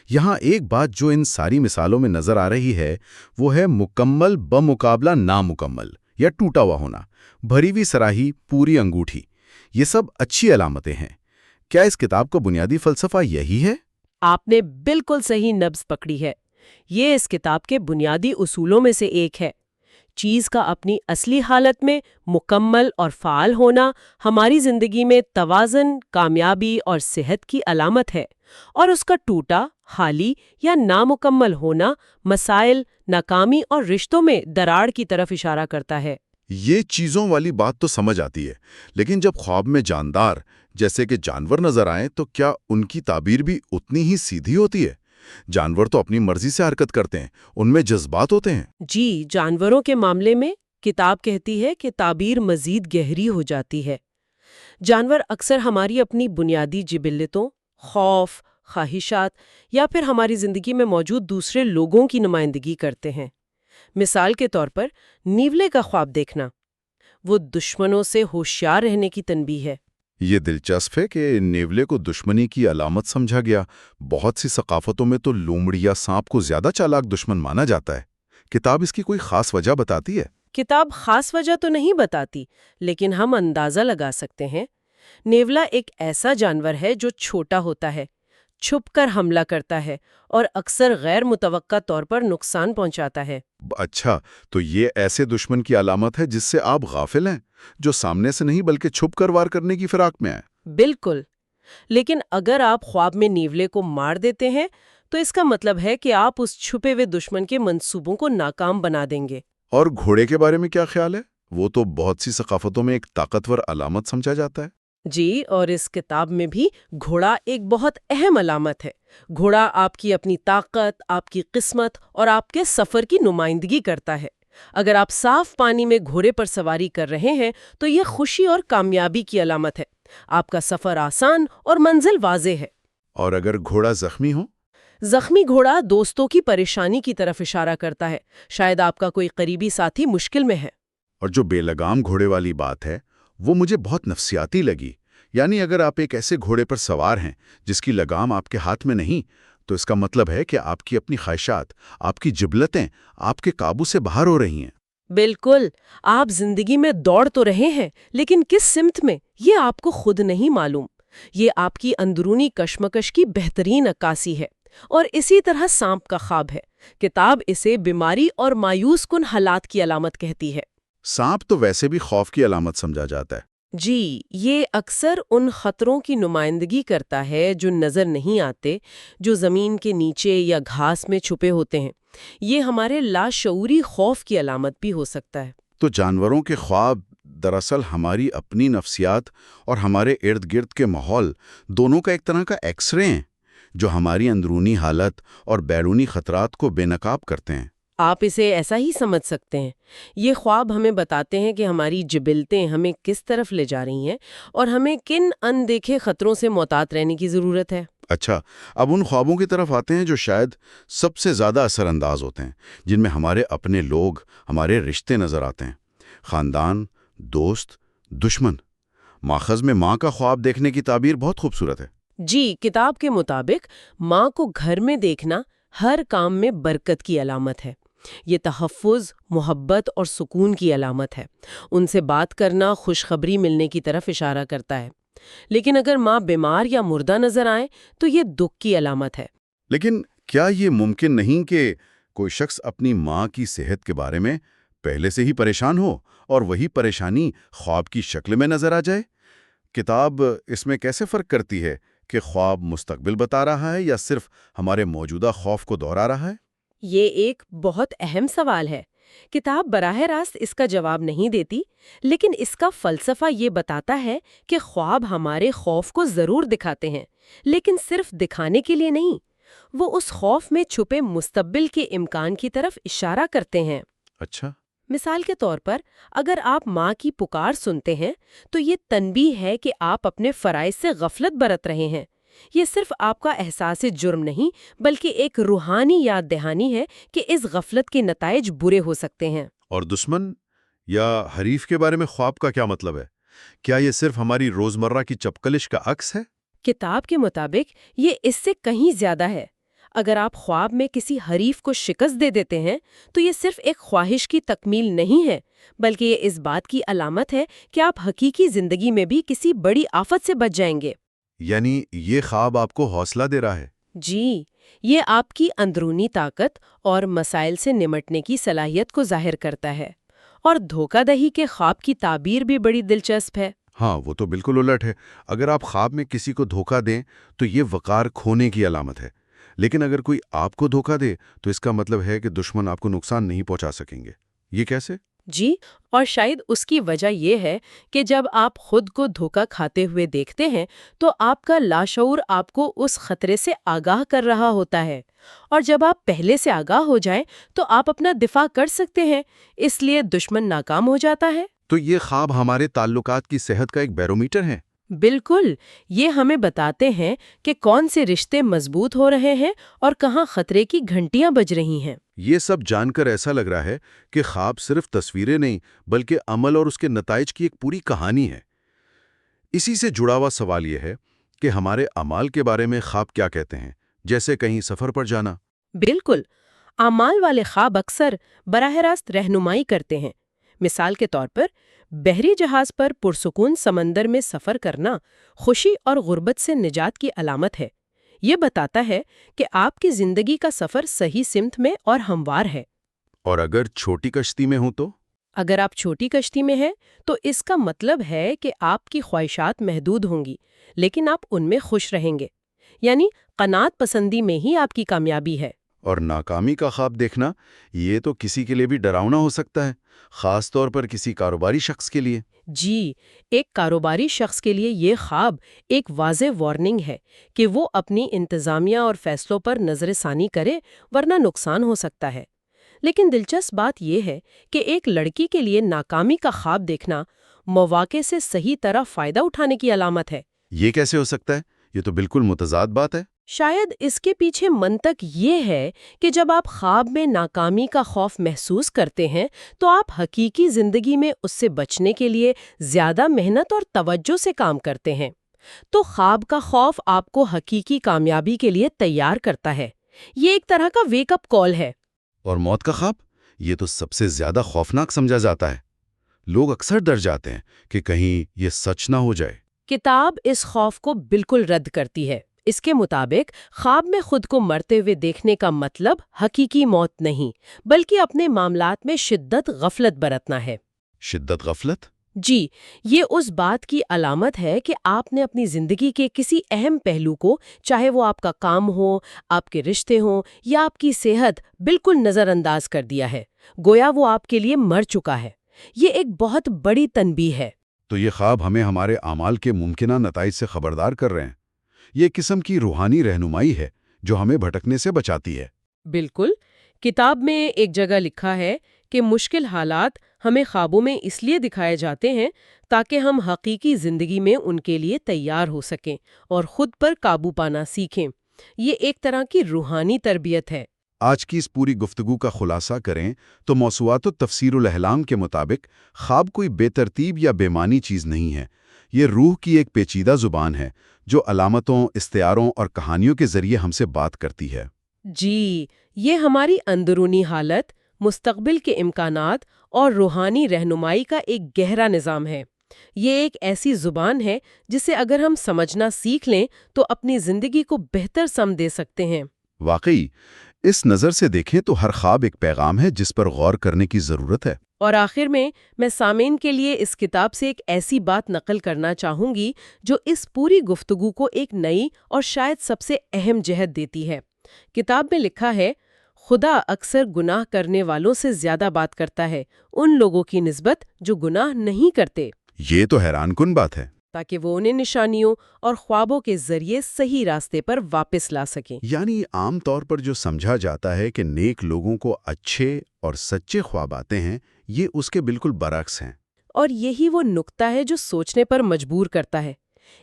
یہاں ایک بات جو ان ساری مثالوں میں نظر آ رہی ہے وہ ہے مکمل بمقابلہ نامکمل یا ٹوٹا ہوا ہونا، بھری ہوئی سراہی، پوری انگوٹھی۔ یہ سب اچھی علامتیں ہیں۔ کیا اس کتاب کا بنیادی فلسفہ یہی ہے؟ آپ نے بالکل صحیح نبض پکڑی ہے۔ یہ اس کتاب کے بنیادی اصولوں میں سے ایک ہے۔ چیز کا اپنی اصلی حالت میں مکمل اور فعال ہونا ہماری زندگی میں توازن، کامیابی اور صحت کی علامت ہے، اور اس کا ٹوٹا، خالی یا نامکمل ہونا مسائل، ناکامی اور رشتوں میں دراڑ کی طرف اشارہ کرتا ہے۔ یہ چیزوں والی بات تو سمجھ آتی ہے، لیکن جب خواب میں جاندار جیسے کہ جانور نظر آئیں تو کیا ان کی تعبیر بھی اتنی ہی سیدھی ہوتی ہے؟ جانور تو اپنی مرضی سے حرکت کرتے ہیں، ان میں جذبات ہوتے ہیں۔ جی، جانوروں کے معاملے میں کتاب کہتی ہے کہ تعبیر مزید گہری ہو جاتی ہے۔ جانور اکثر ہماری اپنی بنیادی جبلتوں، خوف، خواہشات یا پھر ہماری زندگی میں موجود دوسرے لوگوں کی نمائندگی کرتے ہیں۔ مثال کے طور پر نیولے کا خواب دیکھنا، وہ دشمنوں سے ہوشیار رہنے کی تنبیہ ہے۔ یہ دلچسپ ہے کہ نیولے کو دشمنی کی علامت سمجھا گیا۔ بہت سی ثقافتوں میں تو لومڑی یا سانپ کو زیادہ چالاک دشمن مانا جاتا ہے۔ کتاب اس کی کوئی خاص وجہ بتاتی ہے؟ کتاب خاص وجہ تو نہیں بتاتی، لیکن ہم اندازہ لگا سکتے ہیں۔ نیولا ایک ایسا جانور ہے جو چھوٹا ہوتا ہے، چھپ کر حملہ کرتا ہے اور اکثر غیر متوقع طور پر نقصان پہنچاتا ہے۔ اچھا، تو یہ ایسے دشمن کی علامت ہے جس سے آپ غافل ہیں، جو سامنے سے نہیں بلکہ چھپ کر وار کرنے کی فراق میں ہے۔ بالکل، لیکن اگر آپ خواب میں نیولے کو مار دیتے ہیں تو اس کا مطلب ہے کہ آپ اس چھپے ہوئے دشمن کے منصوبوں کو ناکام بنا دیں گے۔ اور گھوڑے کے بارے میں کیا خیال ہے؟ وہ تو بہت سی ثقافتوں میں ایک طاقتور علامت سمجھا جاتا ہے۔ جی، اور اس کتاب میں بھی گھوڑا ایک بہت اہم علامت ہے۔ گھوڑا آپ کی اپنی طاقت، آپ کی قسمت اور آپ کے سفر کی نمائندگی کرتا ہے۔ اگر آپ صاف پانی میں گھوڑے پر سواری کر رہے ہیں تو یہ خوشی اور کامیابی کی علامت ہے۔ آپ کا سفر آسان اور منزل واضح ہے۔ اور اگر گھوڑا زخمی ہو؟ زخمی گھوڑا دوستوں کی پریشانی کی طرف اشارہ کرتا ہے، شاید آپ کا کوئی قریبی ساتھی مشکل میں ہے۔ اور جو بے لگام گھوڑے والی بات ہے وہ مجھے بہت نفسیاتی لگی۔ یعنی اگر آپ ایک ایسے گھوڑے پر سوار ہیں جس کی لگام آپ کے ہاتھ میں نہیں، تو اس کا مطلب ہے کہ آپ کی اپنی خواہشات، آپ کی جبلتیں آپ کے قابو سے باہر ہو رہی ہیں۔ بالکل، آپ زندگی میں دوڑ تو رہے ہیں، لیکن کس سمت میں یہ آپ کو خود نہیں معلوم۔ یہ آپ کی اندرونی کشمکش کی بہترین عکاسی ہے، اور اسی طرح سانپ کا خواب ہے۔ کتاب اسے بیماری اور مایوس کن حالات کی علامت کہتی ہے۔ سانپ تو ویسے بھی خوف کی علامت سمجھا جاتا ہے۔ جی، یہ اکثر ان خطروں کی نمائندگی کرتا ہے جو نظر نہیں آتے، جو زمین کے نیچے یا گھاس میں چھپے ہوتے ہیں۔ یہ ہمارے لاشعوری خوف کی علامت بھی ہو سکتا ہے۔ تو جانوروں کے خواب دراصل ہماری اپنی نفسیات اور ہمارے ارد گرد کے ماحول دونوں کا ایک طرح کا ایکس رے ہیں، جو ہماری اندرونی حالت اور بیرونی خطرات کو بے نقاب کرتے ہیں۔ آپ اسے ایسا ہی سمجھ سکتے ہیں۔ یہ خواب ہمیں بتاتے ہیں کہ ہماری جبلتیں ہمیں کس طرف لے جا رہی ہیں اور ہمیں کن اندیکھے خطروں سے محتاط رہنے کی ضرورت ہے۔ اچھا، اب ان خوابوں کی طرف آتے ہیں جو شاید سب سے زیادہ اثر انداز ہوتے ہیں، جن میں ہمارے اپنے لوگ، ہمارے رشتے نظر آتے ہیں۔ خاندان، دوست، دشمن۔ ماخذ میں ماں کا خواب دیکھنے کی تعبیر بہت خوبصورت ہے۔ جی، کتاب کے مطابق ماں کو گھر میں دیکھنا ہر کام میں برکت کی علامت ہے۔ یہ تحفظ، محبت اور سکون کی علامت ہے۔ ان سے بات کرنا خوشخبری ملنے کی طرف اشارہ کرتا ہے۔ لیکن اگر ماں بیمار یا مردہ نظر آئے تو یہ دکھ کی علامت ہے۔ لیکن کیا یہ ممکن نہیں کہ کوئی شخص اپنی ماں کی صحت کے بارے میں پہلے سے ہی پریشان ہو اور وہی پریشانی خواب کی شکل میں نظر آ جائے؟ کتاب اس میں کیسے فرق کرتی ہے کہ خواب مستقبل بتا رہا ہے یا صرف ہمارے موجودہ خوف کو دہرا رہا ہے؟ یہ ایک بہت اہم سوال ہے۔ کتاب براہ راست اس کا جواب نہیں دیتی، لیکن اس کا فلسفہ یہ بتاتا ہے کہ خواب ہمارے خوف کو ضرور دکھاتے ہیں، لیکن صرف دکھانے کے لیے نہیں۔ وہ اس خوف میں چھپے مستقبل کے امکان کی طرف اشارہ کرتے ہیں۔ اچھا، مثال کے طور پر، اگر آپ ماں کی پکار سنتے ہیں تو یہ تنبیہ ہے کہ آپ اپنے فرائض سے غفلت برت رہے ہیں۔ یہ صرف آپ کا احساس جرم نہیں، بلکہ ایک روحانی یاد دہانی ہے کہ اس غفلت کے نتائج برے ہو سکتے ہیں۔ اور دشمن یا حریف کے بارے میں خواب کا کیا مطلب ہے؟ کیا یہ صرف ہماری روزمرہ کی چپکلش کا عکس ہے؟ کتاب کے مطابق یہ اس سے کہیں زیادہ ہے۔ اگر آپ خواب میں کسی حریف کو شکست دے دیتے ہیں تو یہ صرف ایک خواہش کی تکمیل نہیں ہے، بلکہ یہ اس بات کی علامت ہے کہ آپ حقیقی زندگی میں بھی کسی بڑی آفت سے بچ جائیں گے۔ یعنی یہ خواب آپ کو حوصلہ دے رہا ہے؟ جی، یہ آپ کی اندرونی طاقت اور مسائل سے نمٹنے کی صلاحیت کو ظاہر کرتا ہے۔ اور دھوکہ دہی کے خواب کی تعبیر بھی بڑی دلچسپ ہے۔ ہاں، وہ تو بالکل الٹ ہے۔ اگر آپ خواب میں کسی کو دھوکہ دیں تو یہ وقار کھونے کی علامت ہے، لیکن اگر کوئی آپ کو دھوکہ دے تو اس کا مطلب ہے کہ دشمن آپ کو نقصان نہیں پہنچا سکیں گے۔ یہ کیسے؟ جی، اور شاید اس کی وجہ یہ ہے کہ جب آپ خود کو دھوکہ کھاتے ہوئے دیکھتے ہیں تو آپ کا لاشعور آپ کو اس خطرے سے آگاہ کر رہا ہوتا ہے، اور جب آپ پہلے سے آگاہ ہو جائیں تو آپ اپنا دفاع کر سکتے ہیں، اس لیے دشمن ناکام ہو جاتا ہے۔ تو یہ خواب ہمارے تعلقات کی صحت کا ایک بیرومیٹر ہے؟ بالکل، یہ ہمیں بتاتے ہیں کہ کون سے رشتے مضبوط ہو رہے ہیں اور کہاں خطرے کی گھنٹیاں بج رہی ہیں۔ یہ سب جان کر ایسا لگ رہا ہے کہ خواب صرف تصویریں نہیں بلکہ عمل اور اس کے نتائج کی ایک پوری کہانی ہے۔ اسی سے جڑا ہوا سوال یہ ہے کہ ہمارے اعمال کے بارے میں خواب کیا کہتے ہیں، جیسے کہیں سفر پر جانا؟ بالکل، اعمال والے خواب اکثر براہ راست رہنمائی کرتے ہیں۔ مثال کے طور پر، بحری جہاز پر پرسکون سمندر میں سفر کرنا خوشی اور غربت سے نجات کی علامت ہے۔ یہ بتاتا ہے کہ آپ کی زندگی کا سفر صحیح سمت میں اور ہموار ہے۔ اور اگر چھوٹی کشتی میں ہوں تو؟ اگر آپ چھوٹی کشتی میں ہیں تو اس کا مطلب ہے کہ آپ کی خواہشات محدود ہوں گی، لیکن آپ ان میں خوش رہیں گے۔ یعنی قناعت پسندی میں ہی آپ کی کامیابی ہے۔ اور ناکامی کا خواب دیکھنا، یہ تو کسی کے لیے بھی ڈراؤنا ہو سکتا ہے، خاص طور پر کسی کاروباری شخص کے لیے۔ جی، ایک کاروباری شخص کے لیے یہ خواب ایک واضح وارننگ ہے کہ وہ اپنی انتظامیہ اور فیصلوں پر نظر ثانی کرے، ورنہ نقصان ہو سکتا ہے۔ لیکن دلچسپ بات یہ ہے کہ ایک لڑکی کے لیے ناکامی کا خواب دیکھنا مواقع سے صحیح طرح فائدہ اٹھانے کی علامت ہے۔ یہ کیسے ہو سکتا ہے؟ یہ تو بالکل متضاد بات ہے۔ شاید اس کے پیچھے منطق یہ ہے کہ جب آپ خواب میں ناکامی کا خوف محسوس کرتے ہیں تو آپ حقیقی زندگی میں اس سے بچنے کے لیے زیادہ محنت اور توجہ سے کام کرتے ہیں۔ تو خواب کا خوف آپ کو حقیقی کامیابی کے لیے تیار کرتا ہے۔ یہ ایک طرح کا ویک اپ کال ہے۔ اور موت کا خواب؟ یہ تو سب سے زیادہ خوفناک سمجھا جاتا ہے۔ لوگ اکثر ڈر جاتے ہیں کہ کہیں یہ سچ نہ ہو جائے۔ کتاب اس خوف کو بالکل رد کرتی ہے۔ اس کے مطابق خواب میں خود کو مرتے ہوئے دیکھنے کا مطلب حقیقی موت نہیں، بلکہ اپنے معاملات میں شدت غفلت برتنا ہے۔ شدت غفلت؟ جی، یہ اس بات کی علامت ہے کہ آپ نے اپنی زندگی کے کسی اہم پہلو کو، چاہے وہ آپ کا کام ہو، آپ کے رشتے ہوں یا آپ کی صحت، بالکل نظر انداز کر دیا ہے، گویا وہ آپ کے لیے مر چکا ہے۔ یہ ایک بہت بڑی تنبیہ ہے۔ تو یہ خواب ہمیں ہمارے اعمال کے ممکنہ نتائج سے خبردار کر رہے ہیں۔ یہ قسم کی روحانی رہنمائی ہے جو ہمیں بھٹکنے سے بچاتی ہے۔ بالکل، کتاب میں ایک جگہ لکھا ہے کہ مشکل حالات ہمیں خوابوں میں اس لیے دکھائے جاتے ہیں تاکہ ہم حقیقی زندگی میں ان کے لیے تیار ہو سکیں اور خود پر قابو پانا سیکھیں۔ یہ ایک طرح کی روحانی تربیت ہے۔ آج کی اس پوری گفتگو کا خلاصہ کریں تو موسوعات و تفسیر الأحلام کے مطابق خواب کوئی بے ترتیب یا بے معنی چیز نہیں ہے۔ یہ روح کی ایک پیچیدہ زبان ہے جو علامتوں، استعاروں اور کہانیوں کے ذریعے ہم سے بات کرتی ہے۔ جی، یہ ہماری اندرونی حالت، مستقبل کے امکانات اور روحانی رہنمائی کا ایک گہرا نظام ہے۔ یہ ایک ایسی زبان ہے جسے اگر ہم سمجھنا سیکھ لیں تو اپنی زندگی کو بہتر سمجھ دے سکتے ہیں۔ واقعی، اس نظر سے دیکھیں تو ہر خواب ایک پیغام ہے جس پر غور کرنے کی ضرورت ہے۔ اور آخر میں سامعین کے لیے اس کتاب سے ایک ایسی بات نقل کرنا چاہوں گی جو اس پوری گفتگو کو ایک نئی اور شاید سب سے اہم جہت دیتی ہے۔ کتاب میں لکھا ہے، خدا اکثر گناہ کرنے والوں سے زیادہ بات کرتا ہے ان لوگوں کی نسبت جو گناہ نہیں کرتے۔ یہ تو حیران کن بات ہے۔ تاکہ وہ انہیں نشانیوں اور خوابوں کے ذریعے صحیح راستے پر واپس لا سکیں۔ یعنی عام طور پر جو سمجھا جاتا ہے کہ نیک لوگوں کو اچھے اور سچے خواب آتے ہیں، یہ اس کے بالکل برعکس ہیں۔ اور یہی وہ نقطہ ہے جو سوچنے پر مجبور کرتا ہے۔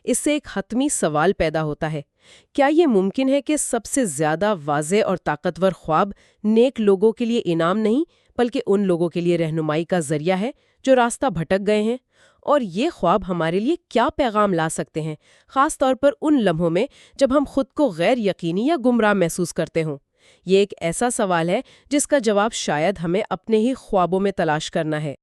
اس سے ایک حتمی سوال پیدا ہوتا ہے، کیا یہ ممکن ہے کہ سب سے زیادہ واضح اور طاقتور خواب نیک لوگوں کے لیے انعام نہیں بلکہ ان لوگوں کے لیے رہنمائی کا ذریعہ ہے جو راستہ بھٹک گئے ہیں؟ اور یہ خواب ہمارے لیے کیا پیغام لا سکتے ہیں، خاص طور پر ان لمحوں میں جب ہم خود کو غیر یقینی یا گمراہ محسوس کرتے ہوں؟ یہ ایک ایسا سوال ہے جس کا جواب شاید ہمیں اپنے ہی خوابوں میں تلاش کرنا ہے۔